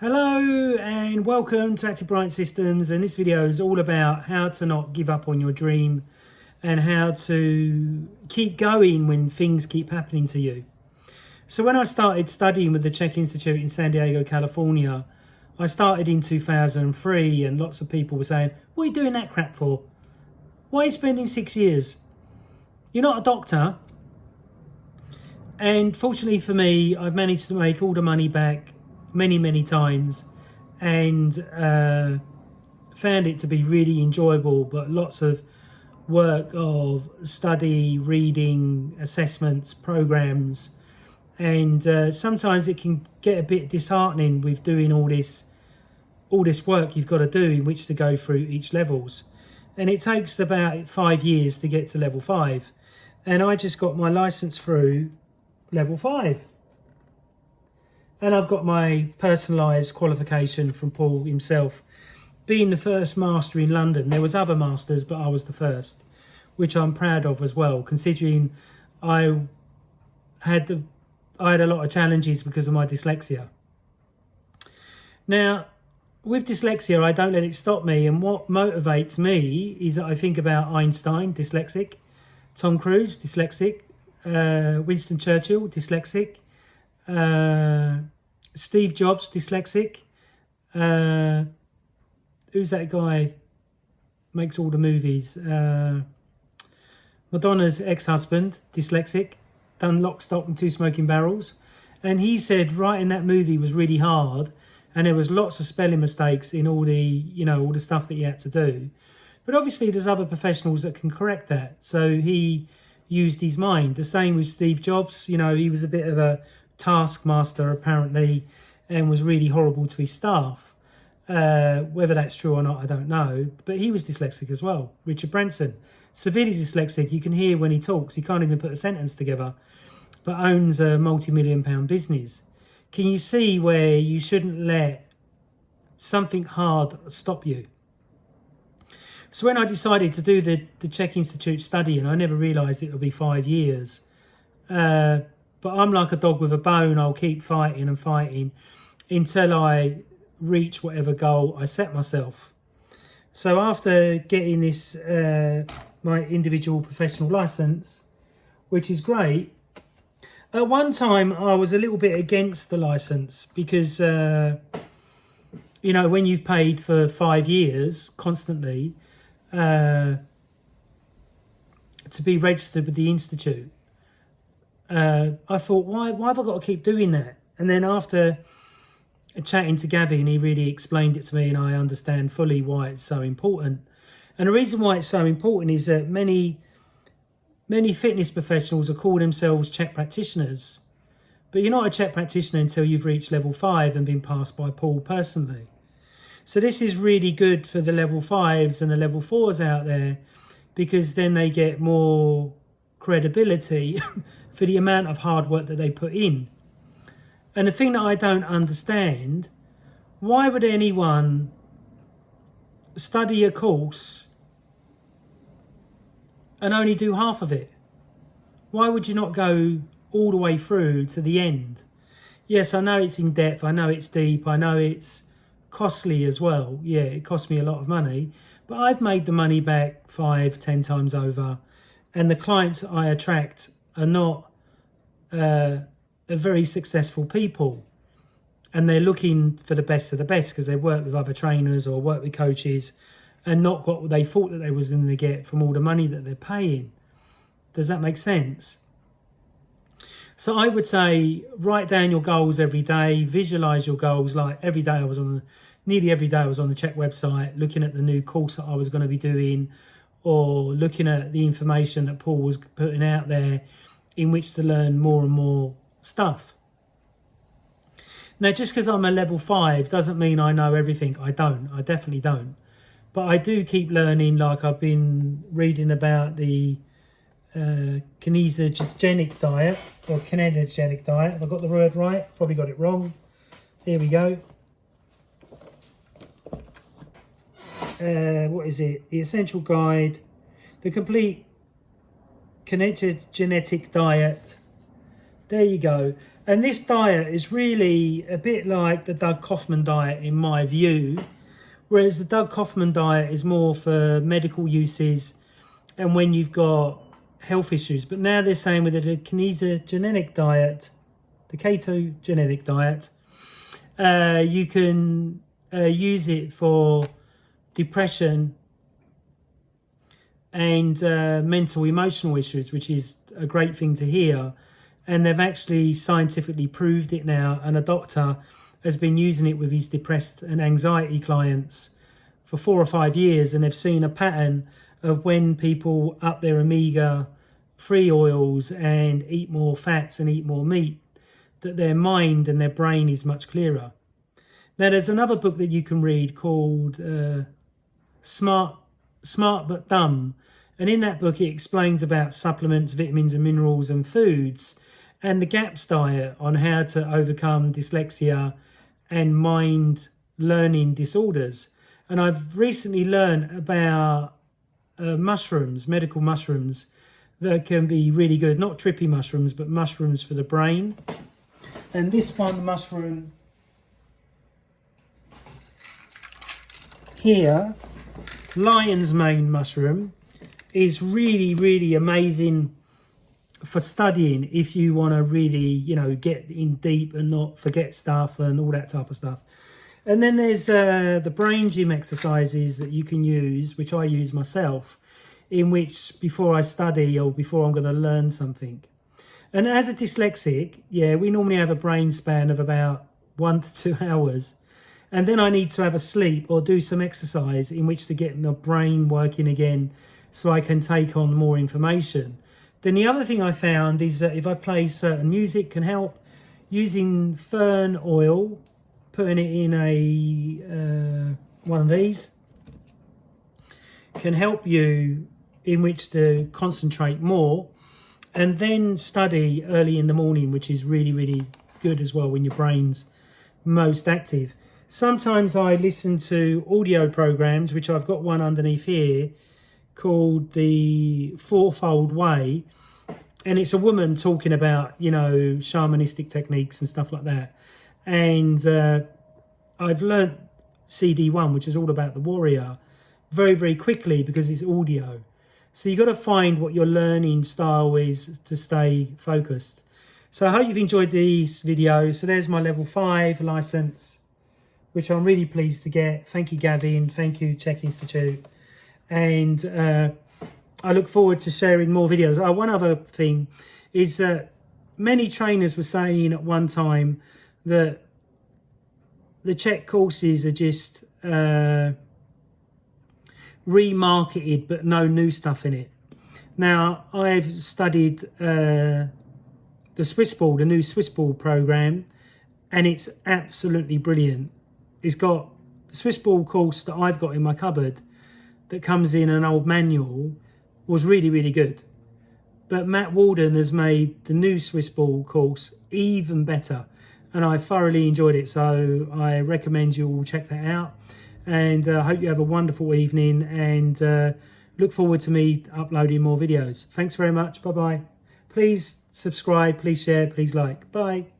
Hello and welcome to Active Bryant Systems, and this video is all about how to not give up on your dream and how to keep going when things keep happening to you. So when I started studying with the Czech Institute in San Diego, California, I started in 2003 and lots of people were saying, "What are you doing that crap for? Why are you spending 6 years? You're not a doctor." And fortunately for me, I've managed to make all the money back many times and found it to be really enjoyable, but lots of work of study, reading, assessments, programs, and sometimes it can get a bit disheartening with doing all this work you've got to do in which to go through each levels. And it takes about 5 years to get to level 5, and I just got my license through level 5. And I've got my personalised qualification from Paul himself, being the first master in London. There was other masters, but I was the first, which I'm proud of as well, considering I had a lot of challenges because of my dyslexia. Now, with dyslexia, I don't let it stop me, and what motivates me is that I think about Einstein, dyslexic, Tom Cruise, dyslexic, Winston Churchill, dyslexic, Steve Jobs, dyslexic. Who's that guy? Makes all the movies. Madonna's ex-husband, dyslexic, done Lock, Stock and Two Smoking Barrels. And he said writing that movie was really hard, and there was lots of spelling mistakes in all the stuff that he had to do. But obviously there's other professionals that can correct that. So he used his mind. The same with Steve Jobs. He was a bit of a taskmaster apparently and was really horrible to his staff. Whether that's true or not, I don't know. But he was dyslexic as well. Richard Branson, severely dyslexic. You can hear when he talks, he can't even put a sentence together, but owns a multi-million-pound business. Can you see where you shouldn't let something hard stop you? So when I decided to do the Czech Institute study, and I never realised it would be 5 years, but I'm like a dog with a bone. I'll keep fighting and fighting until I reach whatever goal I set myself. So after getting this, my individual professional license, which is great, at one time I was a little bit against the license because, when you've paid for 5 years constantly to be registered with the Institute, I thought, why have I got to keep doing that? And then after chatting to Gavin, he really explained it to me, and I understand fully why it's so important. And the reason why it's so important is that many fitness professionals are call themselves Czech practitioners, but you're not a Czech practitioner until you've reached level 5 and been passed by Paul personally. So this is really good for the level 5s and the level 4s out there, because then they get more credibility for the amount of hard work that they put in. And the thing that I don't understand, why would anyone study a course and only do half of it? Why would you not go all the way through to the end? Yes, I know it's in depth, I know it's deep, I know it's costly as well. Yeah, it cost me a lot of money, but I've made the money back 5-10 times over, and the clients that I attract are not very successful people, and they're looking for the best of the best because they work with other trainers or work with coaches and not got what they thought that they was going to get from all the money that they're paying. Does that make sense? So I would say write down your goals every day, visualize your goals. Like nearly every day I was on the Czech website looking at the new course that I was going to be doing, or looking at the information that Paul was putting out there in which to learn more and more stuff. Now, just because I'm a level 5 doesn't mean I know everything. I definitely don't. But I do keep learning. Like, I've been reading about the kinesiogenic diet, or kinetogenic diet. Have I got the word right? Probably got it wrong. Here we go. What is it? The Essential Guide, the Complete Kinetogenetic Diet. There you go. And this diet is really a bit like the Doug Kaufman diet in my view, whereas the Doug Kaufman diet is more for medical uses and when you've got health issues. But now they're saying with the ketogenic diet, the ketogenic diet, you can use it for depression and mental emotional issues, which is a great thing to hear. And they've actually scientifically proved it now, and a doctor has been using it with his depressed and anxiety clients for 4 or 5 years, and they've seen a pattern of when people up their omega-3 oils and eat more fats and eat more meat, that their mind and their brain is much clearer. Now, there's another book that you can read called Smart But Dumb. And in that book, it explains about supplements, vitamins and minerals and foods, and the GAPS diet on how to overcome dyslexia and mind learning disorders. And I've recently learned about mushrooms, medical mushrooms, that can be really good. Not trippy mushrooms, but mushrooms for the brain. And this one mushroom here, lion's mane mushroom, is really, really amazing for studying if you want to really, you know, get in deep and not forget stuff and all that type of stuff. And then there's the brain gym exercises that you can use, which I use myself, in which before I study or before I'm going to learn something. And as a dyslexic, yeah, we normally have a brain span of about 1 to 2 hours. And then I need to have a sleep or do some exercise in which to get my brain working again so I can take on more information. Then the other thing I found is that if I play certain music can help. Using fern oil, putting it in a one of these, can help you in which to concentrate more, and then study early in the morning, which is really, really good as well when your brain's most active. Sometimes I listen to audio programs, which I've got one underneath here called The Fourfold Way, and it's a woman talking about, you know, shamanistic techniques and stuff like that. And I've learnt CD1, which is all about the warrior, very, very quickly because it's audio. So you've got to find what your learning style is to stay focused. So I hope you've enjoyed this video. So there's my level 5 license, which I'm really pleased to get. Thank you, Gavin. Thank you, Czech Institute. And I look forward to sharing more videos. One other thing is that many trainers were saying at one time that the Czech courses are just remarketed but no new stuff in it. Now, I've studied the Swiss Ball, the new Swiss Ball program, and it's absolutely brilliant. It's got the Swiss Ball course that I've got in my cupboard that comes in an old manual, was really, really good. But Matt Walden has made the new Swiss Ball course even better, and I thoroughly enjoyed it. So I recommend you all check that out, and I hope you have a wonderful evening, and look forward to me uploading more videos. Thanks very much. Bye-bye. Please subscribe, please share, please like. Bye.